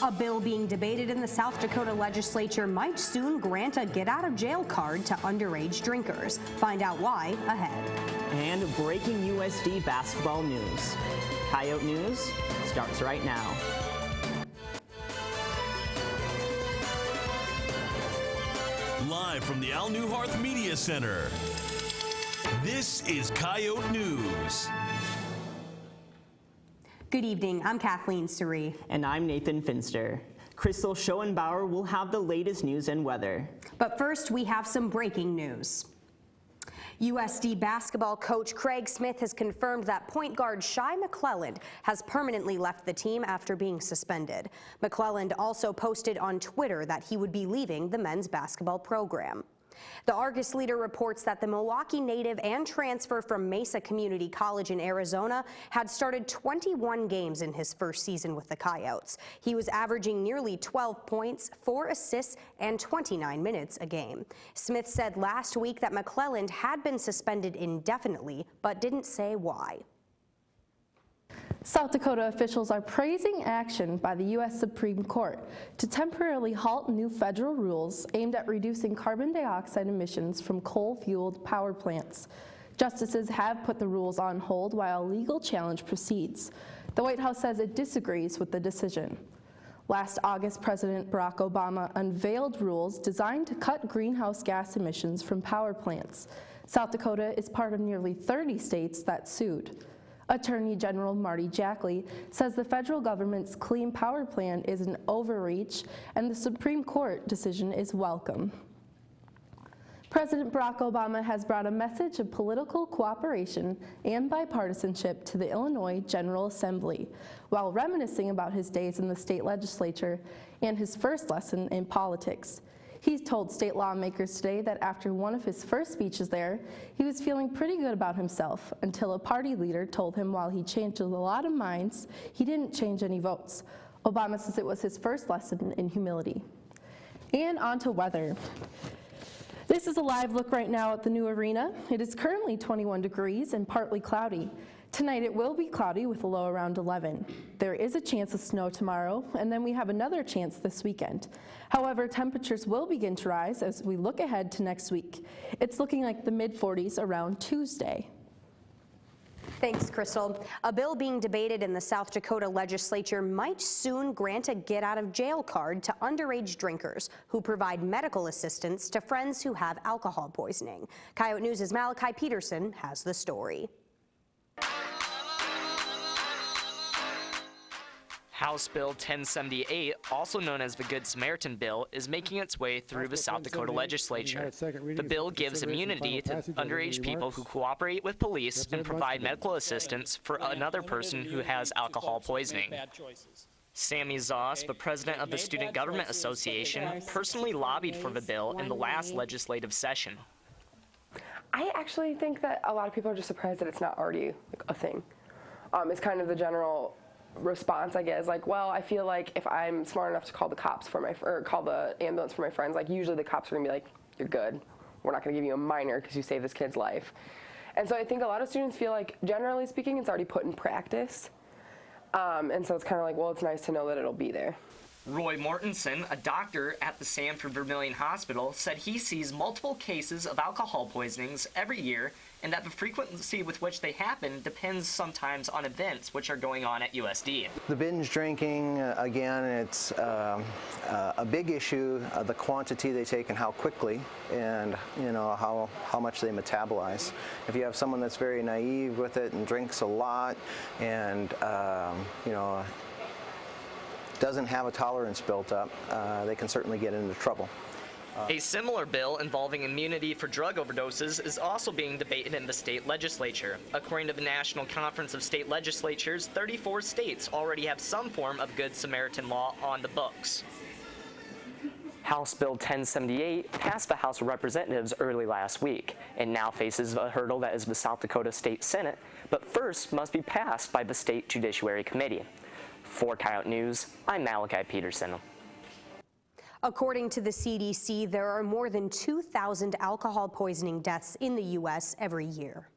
A bill being debated in the South Dakota legislature might soon grant a get-out-of-jail card to underage drinkers. Find out why ahead. And breaking USD basketball news. Coyote News starts right now. Live from the Al Newharth Media Center, this is Coyote News. Good evening, I'm Kathleen Surrey. And I'm Nathan Finster. Crystal Schoenbauer will have the latest news and weather. But first, we have some breaking news. USD basketball coach Craig Smith has confirmed that point guard Shai McClelland has permanently left the team after being suspended. McClelland also posted on Twitter that he would be leaving the men's basketball program. The Argus Leader reports that the Milwaukee native and transfer from Mesa Community College in Arizona had started 21 games in his first season with the Coyotes. He was averaging nearly 12 points, 4 assists, and 29 minutes a game. Smith said last week that McClelland had been suspended indefinitely, but didn't say why. South Dakota officials are praising action by the U.S. Supreme Court to temporarily halt new federal rules aimed at reducing carbon dioxide emissions from coal-fueled power plants. Justices have put the rules on hold while a legal challenge proceeds. The White House says it disagrees with the decision. Last August, President Barack Obama unveiled rules designed to cut greenhouse gas emissions from power plants. South Dakota is part of nearly 30 states that sued. Attorney General Marty Jackley says the federal government's Clean Power Plan is an overreach and the Supreme Court decision is welcome. President Barack Obama has brought a message of political cooperation and bipartisanship to the Illinois General Assembly, while reminiscing about his days in the state legislature and his first lesson in politics. He told state lawmakers today that after one of his first speeches there, he was feeling pretty good about himself until a party leader told him while he changed a lot of minds, he didn't change any votes. Obama says it was his first lesson in humility. And on to weather. This is a live look right now at the new arena. It is currently 21 degrees and partly cloudy. Tonight it will be cloudy with a low around 11. There is a chance of snow tomorrow, and then we have another chance this weekend. However, temperatures will begin to rise as we look ahead to next week. It's looking like the mid-40s around Tuesday. Thanks, Crystal. A bill being debated in the South Dakota legislature might soon grant a get-out-of-jail card to underage drinkers who provide medical assistance to friends who have alcohol poisoning. Coyote News' Malachi Peterson has the story. House Bill 1078, also known as the Good Samaritan Bill, is making its way through the South Dakota legislature. The bill gives immunity to underage people who cooperate with police and provide medical assistance for another person who has alcohol poisoning. Sammy Zoss, the president of the Student Government Association, personally lobbied for the bill in the last legislative session. I actually think that a lot of people are just surprised that it's not already a thing. It's kind of the general response, I guess, like, well, I feel like if I'm smart enough to call the cops for or call the ambulance for my friends, like, usually the cops are gonna be like, you're good. We're not gonna give you a minor because you saved this kid's life. And so I think a lot of students feel like, generally speaking, it's already put in practice. And so it's kind of like, well, it's nice to know that it'll be there. Roy Mortensen, a doctor at the Sanford Vermillion Hospital, said he sees multiple cases of alcohol poisonings every year and that the frequency with which they happen depends sometimes on events which are going on at USD. The binge drinking, again, it's a big issue, the quantity they take and how quickly, and how much they metabolize. If you have someone that's very naive with it and drinks a lot and doesn't have a tolerance built up, they can certainly get into trouble. A similar bill involving immunity for drug overdoses is also being debated in the state legislature. According to the National Conference of State Legislatures, 34 states already have some form of Good Samaritan law on the books. House Bill 1078 passed the House of Representatives early last week and now faces a hurdle that is the South Dakota State Senate, but first must be passed by the State Judiciary Committee. For Coyote News, I'm Malachi Peterson. According to the CDC, there are more than 2,000 alcohol poisoning deaths in the U.S. every year.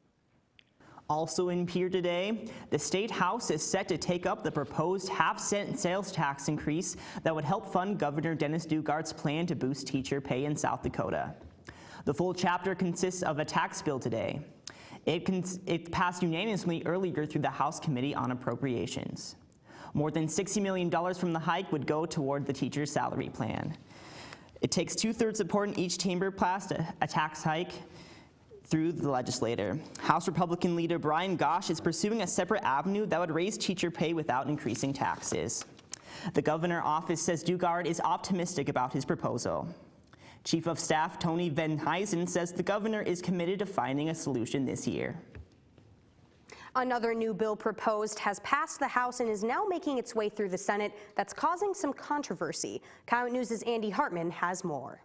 Also in Pier today, the State House is set to take up the proposed half-cent sales tax increase that would help fund Governor Dennis Dugard's plan to boost teacher pay in South Dakota. The full chapter consists of a tax bill today. It passed unanimously earlier through the House Committee on Appropriations. More than $60 million from the hike would go toward the teacher's salary plan. It takes 2/3 support in each chamber passed a tax hike through the legislature. House Republican leader Brian Gosch is pursuing a separate avenue that would raise teacher pay without increasing taxes. The governor's office says Dugard is optimistic about his proposal. Chief of Staff Tony Van Huysen says the governor is committed to finding a solution this year. Another new bill proposed has passed the House and is now making its way through the Senate that's causing some controversy. Coyote News' Andy Hartman has more.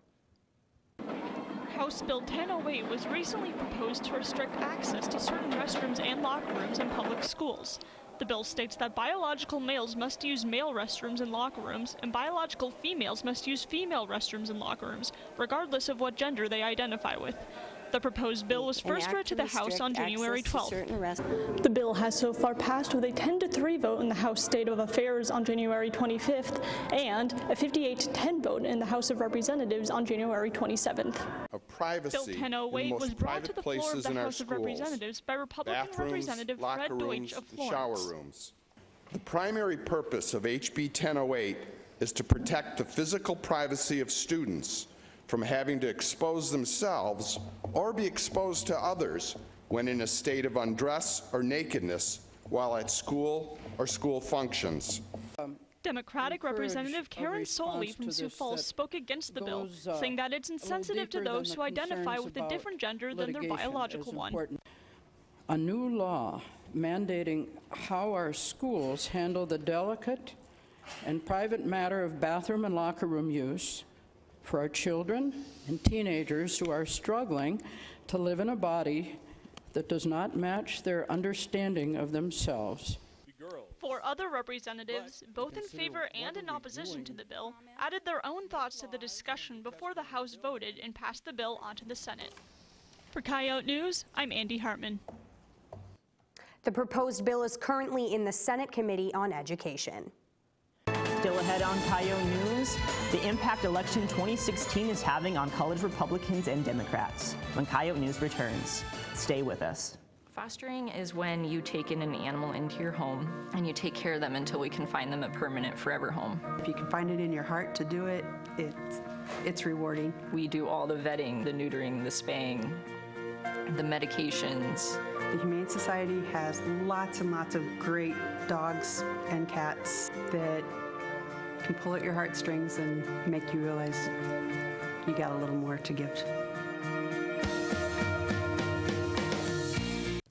House Bill 1008 was recently proposed to restrict access to certain restrooms and locker rooms in public schools. The bill states that biological males must use male restrooms and locker rooms, and biological females must use female restrooms and locker rooms, regardless of what gender they identify with. The proposed bill was first read to the House on January 12th. The bill has so far passed with a 10-3 vote in the House State of Affairs on January 25th and a 58-10 vote in the House of Representatives on January 27th. Of privacy Bill 1008 was brought to the floor of the House of Representatives by Republican Representative Fred Deutsch of Florence. Shower rooms. The primary purpose of HB 1008 is to protect the physical privacy of students from having to expose themselves or be exposed to others when in a state of undress or nakedness while at school or school functions. Democratic Representative Karen Soley from Sioux Falls spoke against the bill, saying that it's insensitive to those who identify with a different gender than their biological one. A new law mandating how our schools handle the delicate and private matter of bathroom and locker room use for our children and teenagers who are struggling to live in a body that does not match their understanding of themselves. Four other representatives, both in favor and in opposition to the bill, added their own thoughts to the discussion before the House voted and passed the bill onto the Senate. For Coyote News, I'm Andy Hartman. The proposed bill is currently in the Senate Committee on Education. Still ahead on Coyote News, the impact election 2016 is having on college Republicans and Democrats. When Coyote News returns, stay with us. Fostering is when you take in an animal into your home and you take care of them until we can find them a permanent forever home. If you can find it in your heart to do it, it's rewarding. We do all the vetting, the neutering, the spaying, the medications. The Humane Society has lots and lots of great dogs and cats that can pull at your heartstrings and make you realize you got a little more to give.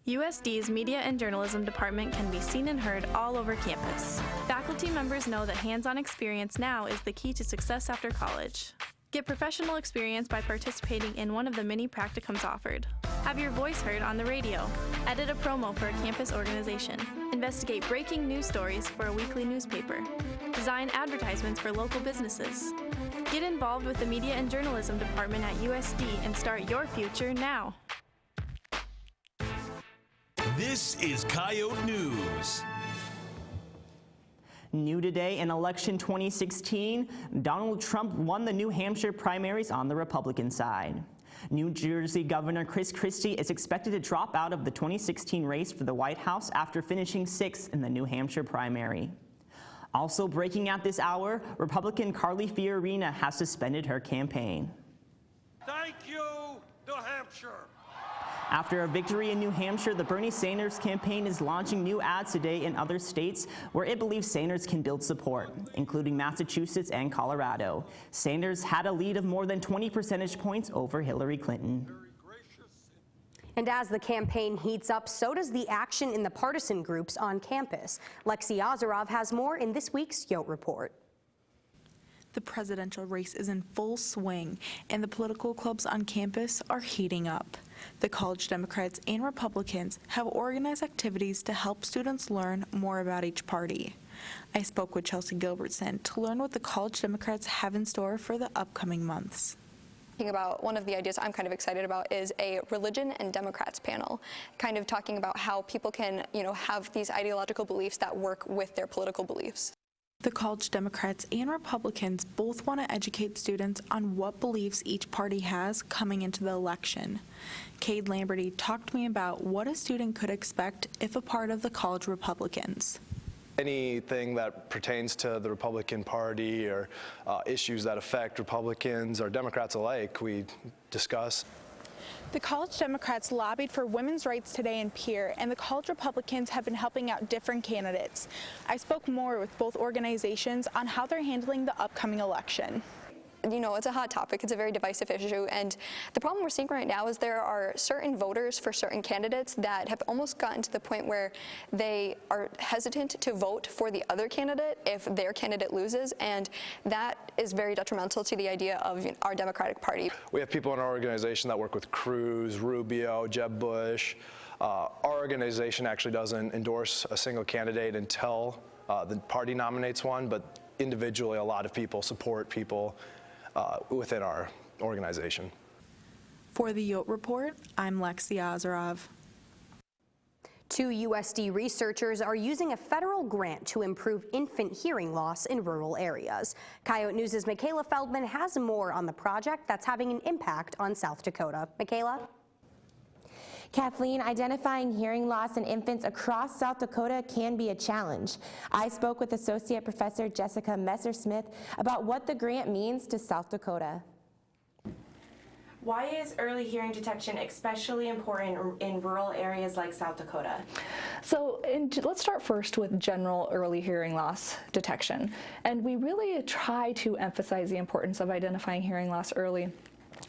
USD's Media and Journalism Department can be seen and heard all over campus. Faculty members know that hands-on experience now is the key to success after college. Get professional experience by participating in one of the many practicums offered. Have your voice heard on the radio. Edit a promo for a campus organization. Investigate breaking news stories for a weekly newspaper. Design advertisements for local businesses. Get involved with the Media and Journalism Department at USD and start your future now. This is Coyote News. New today in election 2016, Donald Trump won the New Hampshire primaries on the Republican side. New Jersey Governor Chris Christie is expected to drop out of the 2016 race for the White House after finishing 6th in the New Hampshire primary. Also breaking at this hour, Republican Carly Fiorina has suspended her campaign. Thank you, New Hampshire. After a victory in New Hampshire, the Bernie Sanders campaign is launching new ads today in other states where it believes Sanders can build support, including Massachusetts and Colorado. Sanders had a lead of more than 20 percentage points over Hillary Clinton. And as the campaign heats up, so does the action in the partisan groups on campus. Lexi Ozerov has more in this week's Yote Report. The presidential race is in full swing, and the political clubs on campus are heating up. The College Democrats and Republicans have organized activities to help students learn more about each party. I spoke with Chelsea Gilbertson to learn what the College Democrats have in store for the upcoming months. About one of the ideas I'm kind of excited about is a religion and Democrats panel, kind of talking about how people can, have these ideological beliefs that work with their political beliefs. The College Democrats and Republicans both want to educate students on what beliefs each party has coming into the election. Cade Lamberty talked to me about what a student could expect if a part of the College Republicans. Anything that pertains to the Republican Party or issues that affect Republicans or Democrats alike, we discuss. The College Democrats lobbied for women's rights today in Pierre, and the College Republicans have been helping out different candidates. I spoke more with both organizations on how they're handling the upcoming election. It's a hot topic. It's a very divisive issue. And the problem we're seeing right now is there are certain voters for certain candidates that have almost gotten to the point where they are hesitant to vote for the other candidate if their candidate loses. And that is very detrimental to the idea of our Democratic Party. We have people in our organization that work with Cruz, Rubio, Jeb Bush. Our organization actually doesn't endorse a single candidate until the party nominates one, but individually a lot of people support people within our organization. For the Yote Report, I'm Lexi Ozerov. 2 USD researchers are using a federal grant to improve infant hearing loss in rural areas. Coyote News' Michaela Feldman has more on the project that's having an impact on South Dakota. Michaela? Kathleen, identifying hearing loss in infants across South Dakota can be a challenge. I spoke with Associate Professor Jessica Messer-Smith about what the grant means to South Dakota. Why is early hearing detection especially important in rural areas like South Dakota? So let's start first with general early hearing loss detection. And we really try to emphasize the importance of identifying hearing loss early,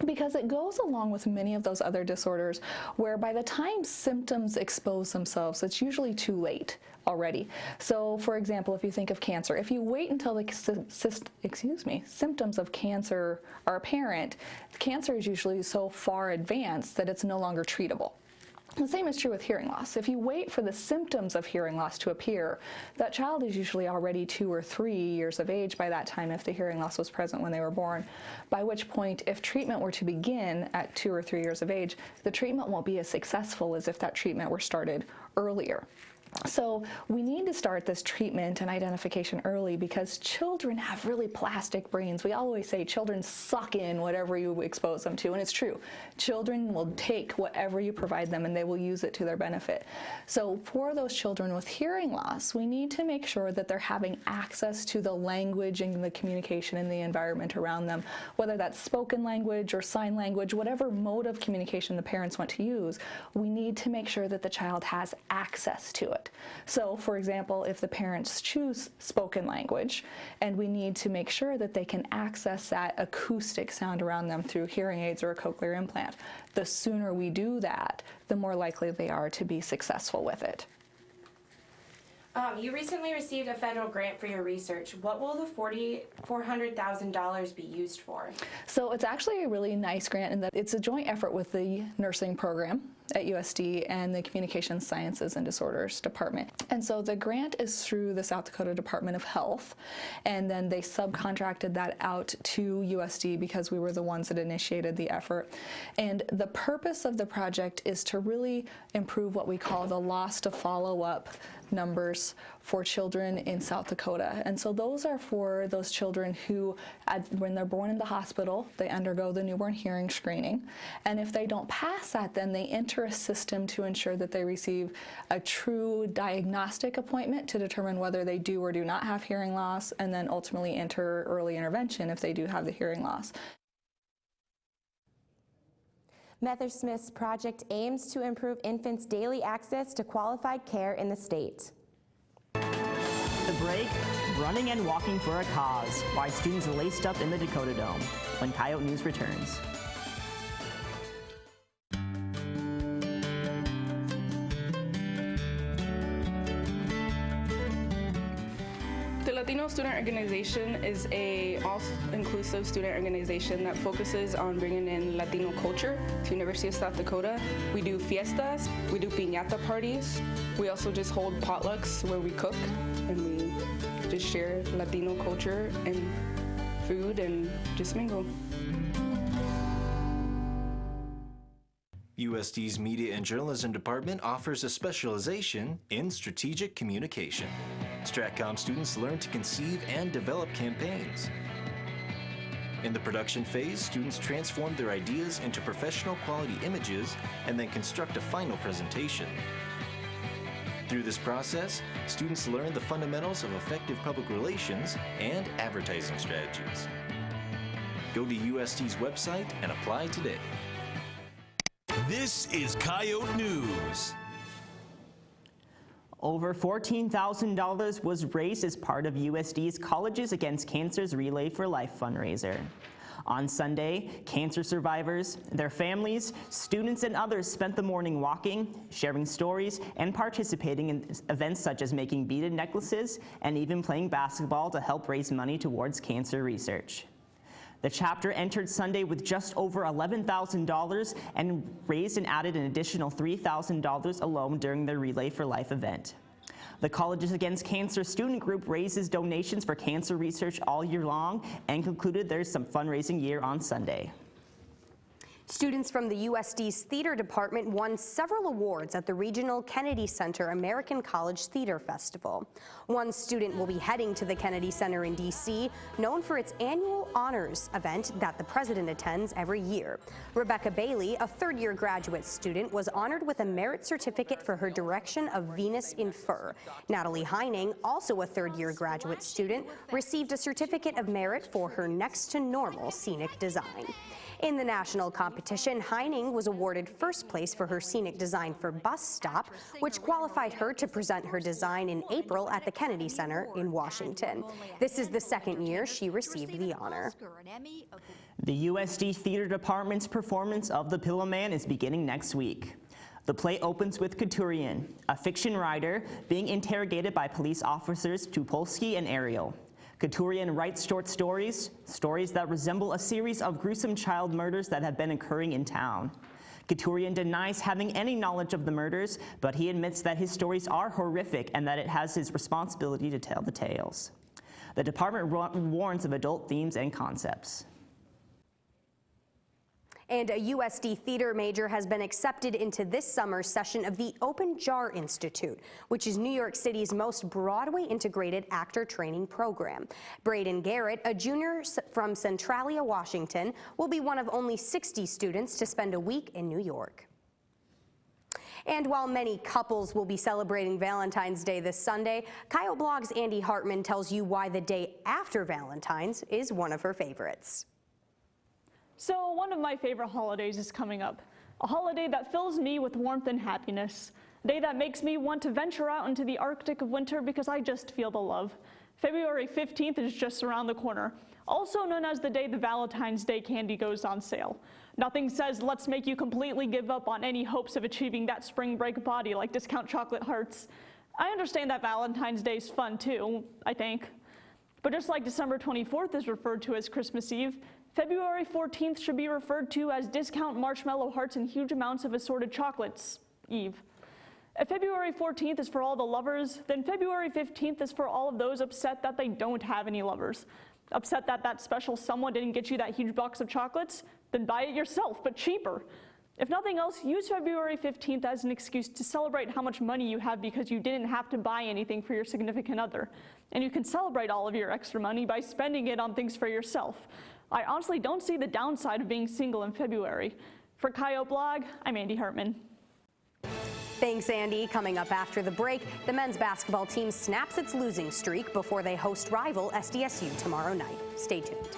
because it goes along with many of those other disorders where by the time symptoms expose themselves, it's usually too late already. So for example, if you think of cancer, if you wait until the symptoms of cancer are apparent, cancer is usually so far advanced that it's no longer treatable. The same is true with hearing loss. If you wait for the symptoms of hearing loss to appear, that child is usually already 2 or 3 years of age by that time if the hearing loss was present when they were born, by which point if treatment were to begin at 2 or 3 years of age, the treatment won't be as successful as if that treatment were started earlier. So we need to start this treatment and identification early because children have really plastic brains. We always say children suck in whatever you expose them to, and it's true. Children will take whatever you provide them and they will use it to their benefit. So for those children with hearing loss, we need to make sure that they're having access to the language and the communication in the environment around them, whether that's spoken language or sign language, whatever mode of communication the parents want to use, we need to make sure that the child has access to it. So, for example, if the parents choose spoken language, and we need to make sure that they can access that acoustic sound around them through hearing aids or a cochlear implant, the sooner we do that, the more likely they are to be successful with it. You recently received a federal grant for your research. What will the $400,000 be used for? So it's actually a really nice grant in that it's a joint effort with the nursing program at USD and the Communications Sciences and Disorders Department. And so the grant is through the South Dakota Department of Health, and then they subcontracted that out to USD because we were the ones that initiated the effort. And the purpose of the project is to really improve what we call the loss to follow-up numbers for children in South Dakota. And so those are for those children who, when they're born in the hospital, they undergo the newborn hearing screening. And if they don't pass that, then they enter a system to ensure that they receive a true diagnostic appointment to determine whether they do or do not have hearing loss, and then ultimately enter early intervention if they do have the hearing loss. Messer-Smith's project aims to improve infants' daily access to qualified care in the state. The break, running and walking for a cause, why students are laced up in the Dakota Dome, when Coyote News returns. The Latino Student Organization is a all-inclusive student organization that focuses on bringing in Latino culture to University of South Dakota. We do fiestas, we do piñata parties. We also just hold potlucks where we cook and we just share Latino culture and food and just mingle. USD's Media and Journalism Department offers a specialization in strategic communication. Stratcom students learn to conceive and develop campaigns. In the production phase, students transform their ideas into professional quality images and then construct a final presentation. Through this process, students learn the fundamentals of effective public relations and advertising strategies. Go to USD's website and apply today. This is Coyote News. Over $14,000 was raised as part of USD's Colleges Against Cancer's Relay for Life fundraiser. On Sunday, cancer survivors, their families, students, and others spent the morning walking, sharing stories, and participating in events such as making beaded necklaces and even playing basketball to help raise money towards cancer research. The chapter entered Sunday with just over $11,000 and raised and added an additional $3,000 alone during the Relay for Life event. The Colleges Against Cancer student group raises donations for cancer research all year long and concluded there's some fundraising year on Sunday. Students from the USD's theater department won several awards at the regional Kennedy Center American College Theater Festival. One student will be heading to the Kennedy Center in D.C., known for its annual honors event that the president attends every year. Rebecca Bailey, a third-year graduate student, was honored with a merit certificate for her direction of Venus in Fur. Natalie Heining, also a third-year graduate student, received a certificate of merit for her next to normal scenic design. In the national competition, Heining was awarded first place for her scenic design for Bus Stop, which qualified her to present her design in April at the Kennedy Center in Washington. This is the second year she received the honor. The USD Theater Department's performance of The Pillow Man is beginning next week. The play opens with Couturian, a fiction writer, being interrogated by police officers Tupolsky and Ariel. Couturian writes short stories that resemble a series of gruesome child murders that have been occurring in town. Couturian denies having any knowledge of the murders, but he admits that his stories are horrific and that it has his responsibility to tell the tales. The department warns of adult themes and concepts. And a USD theater major has been accepted into this summer's session of the Open Jar Institute, which is New York City's most Broadway integrated actor training program. Braden Garrett, a junior from Centralia, Washington, will be one of only 60 students to spend a week in New York. And while many couples will be celebrating Valentine's Day this Sunday, Coyote Blog's Andy Hartman tells you why the day after Valentine's is one of her favorites. So one of my favorite holidays is coming up. A holiday that fills me with warmth and happiness. A day that makes me want to venture out into the Arctic of winter because I just feel the love. February 15th is just around the corner, also known as the day the Valentine's Day candy goes on sale. Nothing says let's make you completely give up on any hopes of achieving that spring break body like discount chocolate hearts. I understand that Valentine's Day is fun too, I think. But just like December 24th is referred to as Christmas Eve, February 14th should be referred to as discount marshmallow hearts and huge amounts of assorted chocolates Eve. If February 14th is for all the lovers, then February 15th is for all of those upset that they don't have any lovers. Upset that that special someone didn't get you that huge box of chocolates? Then buy it yourself, but cheaper. If nothing else, use February 15th as an excuse to celebrate how much money you have because you didn't have to buy anything for your significant other. And you can celebrate all of your extra money by spending it on things for yourself. I honestly don't see the downside of being single in February. For Coyote Blog, I'm Andy Hartman. Thanks, Andy. Coming up after the break, the men's basketball team snaps its losing streak before they host rival SDSU tomorrow night. Stay tuned.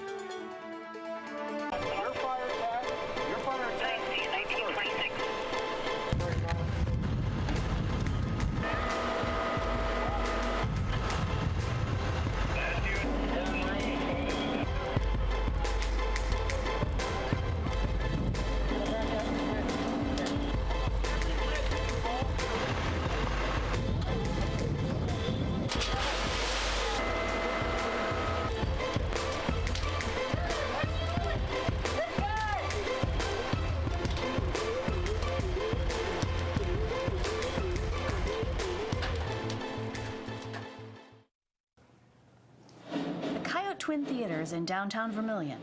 Twin Theaters in downtown Vermilion,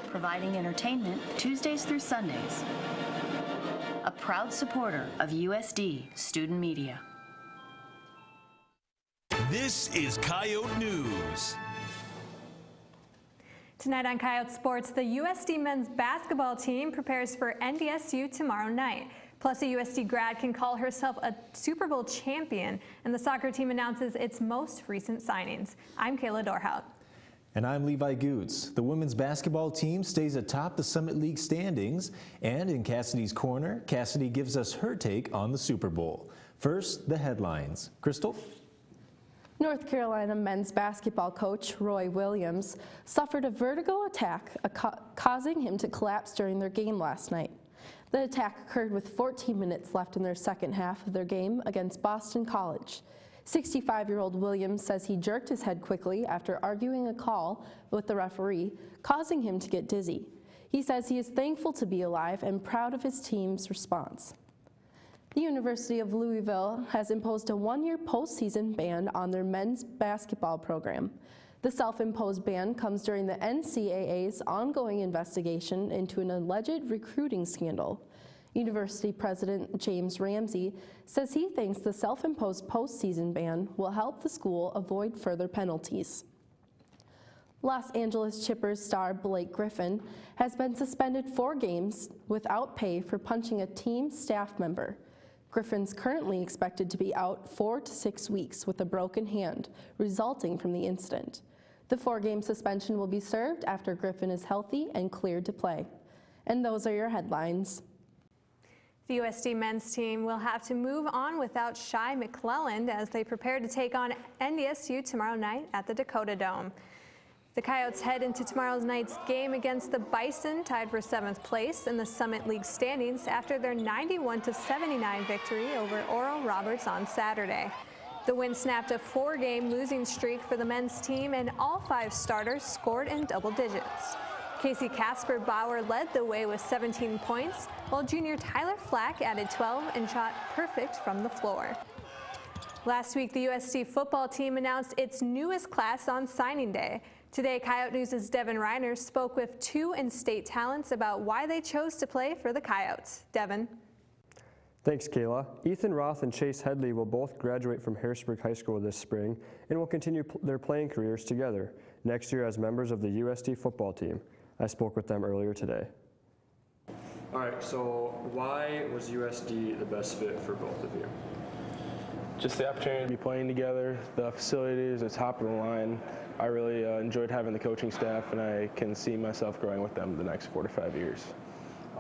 providing entertainment Tuesdays through Sundays. a proud supporter of USD Student Media. This is Coyote News. Tonight on Coyote Sports, the USD men's basketball team prepares for NDSU tomorrow night. Plus, a USD grad can call herself a Super Bowl champion, and the soccer team announces its most recent signings. I'm Kayla Dorhout. And I'm Levi Goots. The women's basketball team stays atop the Summit League standings, and in Cassidy's Corner, Cassidy gives us her take on the Super Bowl. First, the headlines. Crystal? North Carolina men's basketball coach Roy Williams suffered a vertigo attack, causing him to collapse during their game last night. The attack occurred with 14 minutes left in their second half of their game against Boston College. 65-year-old Williams says he jerked his head quickly after arguing a call with the referee, causing him to get dizzy. He says he is thankful to be alive and proud of his team's response. The University of Louisville has imposed a one-year postseason ban on their men's basketball program. The self-imposed ban comes during the NCAA's ongoing investigation into an alleged recruiting scandal. University President James Ramsey says he thinks the self-imposed postseason ban will help the school avoid further penalties. Los Angeles Chippers star Blake Griffin has been suspended 4 games without pay for punching a team staff member. Griffin's currently expected to be out 4 to 6 weeks with a broken hand resulting from the incident. The 4-game suspension will be served after Griffin is healthy and cleared to play. And those are your headlines. The USD men's team will have to move on without Shai McClelland as they prepare to take on NDSU tomorrow night at the Dakota Dome. The Coyotes head into tomorrow night's game against the Bison, tied for 7th place in the Summit League standings after their 91-79 victory over Oral Roberts on Saturday. The win snapped a 4-game losing streak for the men's team, and all 5 starters scored in double digits. Casey Casper Bauer led the way with 17 points, while junior Tyler Flack added 12 and shot perfect from the floor. Last week, the USD football team announced its newest class on signing day. Today, Coyote News' Devin Reiner spoke with 2 in-state talents about why they chose to play for the Coyotes. Devin. Thanks, Kayla. Ethan Roth and Chase Headley will both graduate from Harrisburg High School this spring and will continue their playing careers together next year as members of the USD football team. I spoke with them earlier today. All right, so why was USD the best fit for both of you? Just the opportunity to be playing together, the facilities, the top of the line. I really enjoyed having the coaching staff, and I can see myself growing with them the next 4 to 5 years.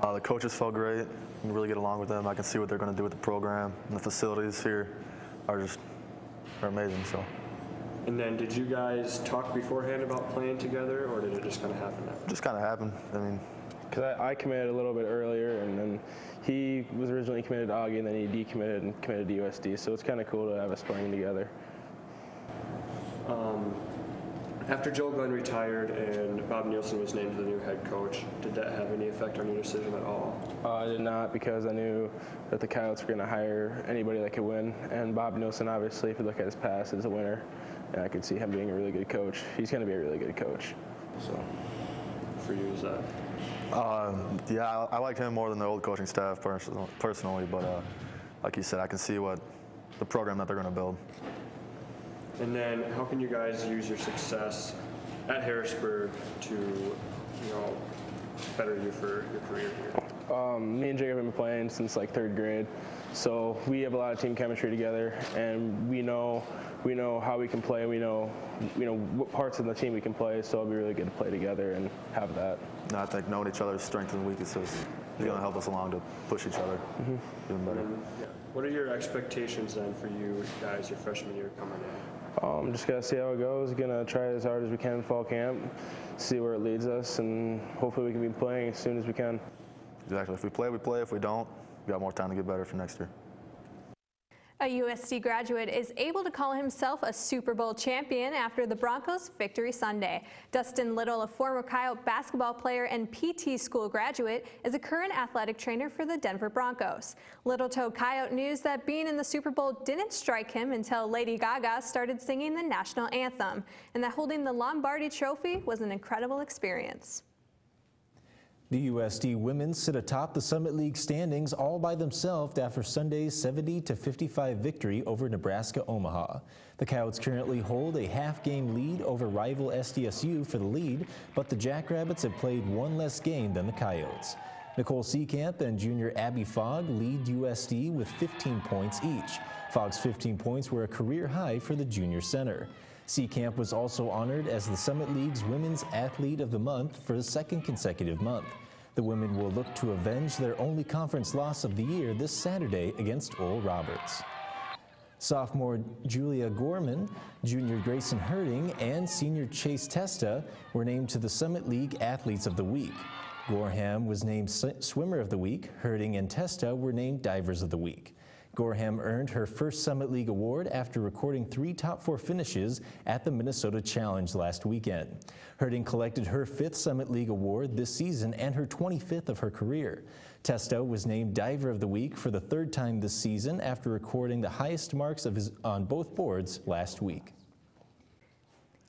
The coaches felt great. You can really get along with them. I can see what they're going to do with the program, and the facilities here are amazing. So. And then did you guys talk beforehand about playing together, or did it just kind of happen? Just kind of happened. I mean, because I committed a little bit earlier, and then he was originally committed to Augie, and then he decommitted and committed to USD. So it's kind of cool to have us playing together. After Joe Glenn retired and Bob Nielsen was named the new head coach, did that have any effect on your decision at all? I did not, because I knew that the Coyotes were going to hire anybody that could win. And Bob Nielsen, obviously, if you look at his past, is a winner. And I could see him being a really good coach. He's going to be a really good coach. So, for you, is that? Yeah, I like him more than the old coaching staff personally, but like you said, I can see what the program that they're going to build. And then how can you guys use your success at Harrisburg to, better you for your career here? Me and Jacob have been playing since like 3rd grade, so we have a lot of team chemistry together, and we know how we can play. We know what parts of the team we can play, so it'll be really good to play together and have that. And I think knowing each other's strengths and weaknesses is going to help us along to push each other even better. What are your expectations then for you guys your freshman year coming in? Just got to see how it goes. Going to try as hard as we can in fall camp, see where it leads us, and hopefully we can be playing as soon as we can. Exactly. If we play, we play. If we don't, we got more time to get better for next year. A USD graduate is able to call himself a Super Bowl champion after the Broncos' victory Sunday. Dustin Little, a former Coyote basketball player and PT school graduate, is a current athletic trainer for the Denver Broncos. Little told Coyote News that being in the Super Bowl didn't strike him until Lady Gaga started singing the national anthem, and that holding the Lombardi Trophy was an incredible experience. The USD women sit atop the Summit League standings all by themselves after Sunday's 70-55 victory over Nebraska Omaha. The Coyotes currently hold a half-game lead over rival SDSU for the lead, but the Jackrabbits have played one less game than the Coyotes. Nicole Seekamp and junior Abby Fogg lead USD with 15 points each. Fogg's 15 points were a career high for the junior center. Seekamp was also honored as the Summit League's Women's Athlete of the Month for the second consecutive month. The women will look to avenge their only conference loss of the year this Saturday against Oral Roberts. Sophomore Julia Gorman, junior Grayson Herding, and senior Chase Testa were named to the Summit League Athletes of the Week. Gorham was named Swimmer of the Week. Herding and Testa were named Divers of the Week. Gorham earned her first Summit League award after recording 3 top 4 finishes at the Minnesota Challenge last weekend. Herding collected her 5th Summit League award this season and her 25th of her career. Testa was named Diver of the Week for the 3rd time this season after recording the highest marks on both boards last week.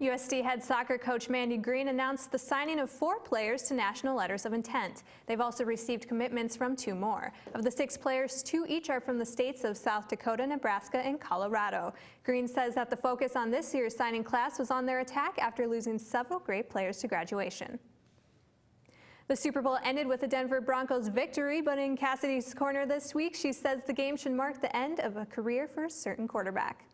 USD head soccer coach Mandy Green announced the signing of 4 players to national letters of intent. They've also received commitments from 2 more. Of the 6 players, 2 each are from the states of South Dakota, Nebraska, and Colorado. Green says that the focus on this year's signing class was on their attack after losing several great players to graduation. The Super Bowl ended with the Denver Broncos' victory, but in Cassidy's Corner this week, she says the game should mark the end of a career for a certain quarterback.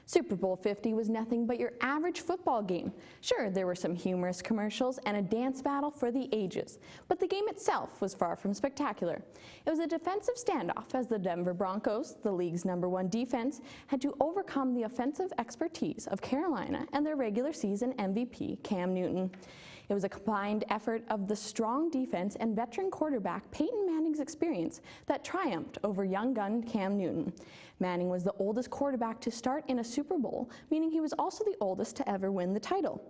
Super Bowl 50 was nothing but your average football game. Sure, there were some humorous commercials and a dance battle for the ages, but the game itself was far from spectacular. It was a defensive standoff as the Denver Broncos, the league's #1 defense, had to overcome the offensive expertise of Carolina and their regular season MVP, Cam Newton. It was a combined effort of the strong defense and veteran quarterback Peyton Manning's experience that triumphed over young gun Cam Newton. Manning was the oldest quarterback to start in a Super Bowl, meaning he was also the oldest to ever win the title.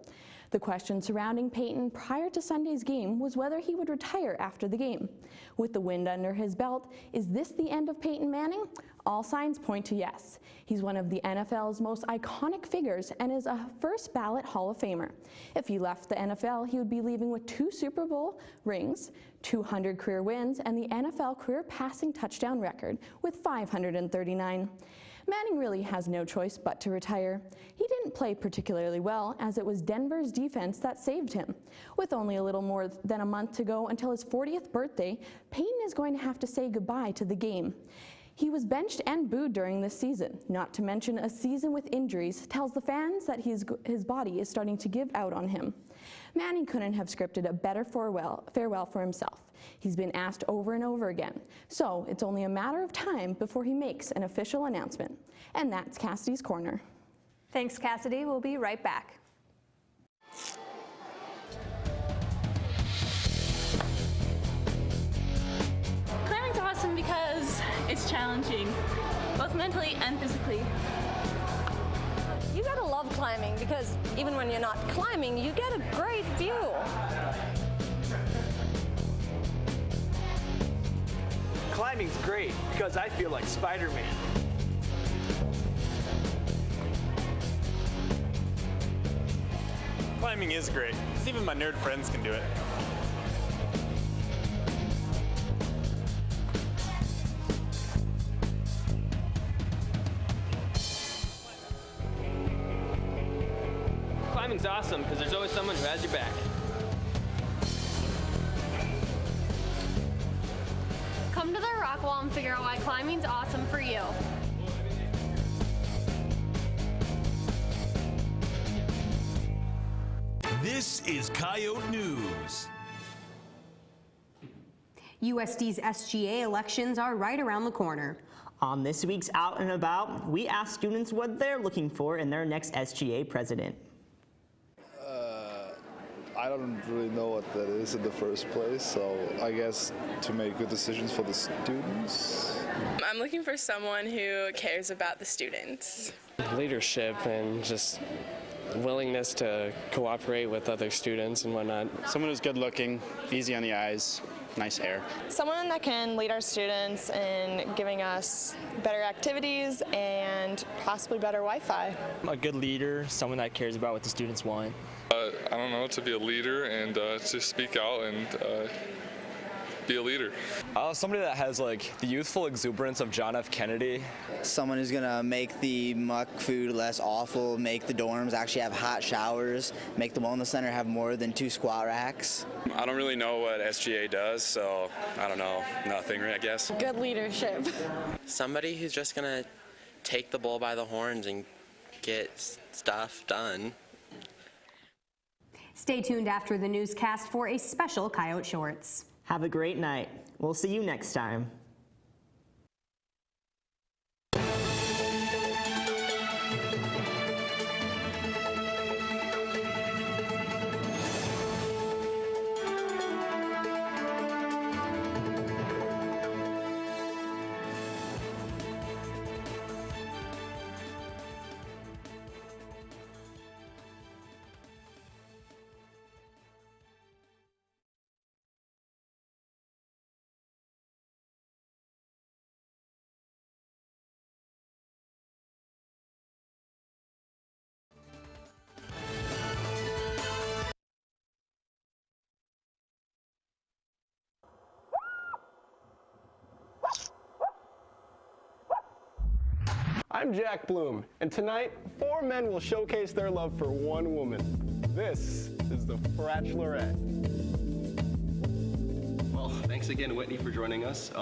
The question surrounding Peyton prior to Sunday's game was whether he would retire after the game. With the wind under his belt, is this the end of Peyton Manning? All signs point to yes. He's one of the NFL's most iconic figures and is a first ballot Hall of Famer. If he left the NFL, he would be leaving with 2 Super Bowl rings, 200 career wins, and the NFL career passing touchdown record with 539. Manning really has no choice but to retire. He didn't play particularly well, as it was Denver's defense that saved him. With only a little more than a month to go until his 40th birthday, Peyton is going to have to say goodbye to the game. He was benched and booed during this season, not to mention a season with injuries tells the fans that his body is starting to give out on him. Manning couldn't have scripted a better farewell for himself. He's been asked over and over again, so it's only a matter of time before he makes an official announcement. And that's Cassidy's Corner. Thanks, Cassidy. We'll be right back. Climbing's awesome because it's challenging, both mentally and physically. You gotta love climbing because even when you're not climbing, you get a great view. Climbing's great because I feel like Spider-Man. Climbing is great. Even my nerd friends can do it. Climbing's awesome because there's always someone who has your back. Come to the rock wall and figure out why climbing's awesome for you. This is Coyote News. USD's SGA elections are right around the corner. On this week's Out and About, we asked students what they're looking for in their next SGA president. I don't really know what that is in the first place, so I guess to make good decisions for the students. I'm looking for someone who cares about the students. Leadership and just willingness to cooperate with other students and whatnot. Someone who's good looking, easy on the eyes, nice hair. Someone that can lead our students in giving us better activities and possibly better Wi-Fi. A good leader, someone that cares about what the students want. I don't know, to be a leader and to speak out and be a leader. Somebody that has like the youthful exuberance of John F. Kennedy. Someone who's gonna make the muck food less awful, make the dorms actually have hot showers, make the wellness center have more than 2 squat racks. I don't really know what SGA does, so I don't know, nothing, I guess. Good leadership. Somebody who's just gonna take the bull by the horns and get stuff done. Stay tuned after the newscast for a special Coyote Shorts. Have a great night. We'll see you next time. I'm Jack Bloom, and tonight, 4 men will showcase their love for one woman. This is the Bachelorette. Well, thanks again, Whitney, for joining us.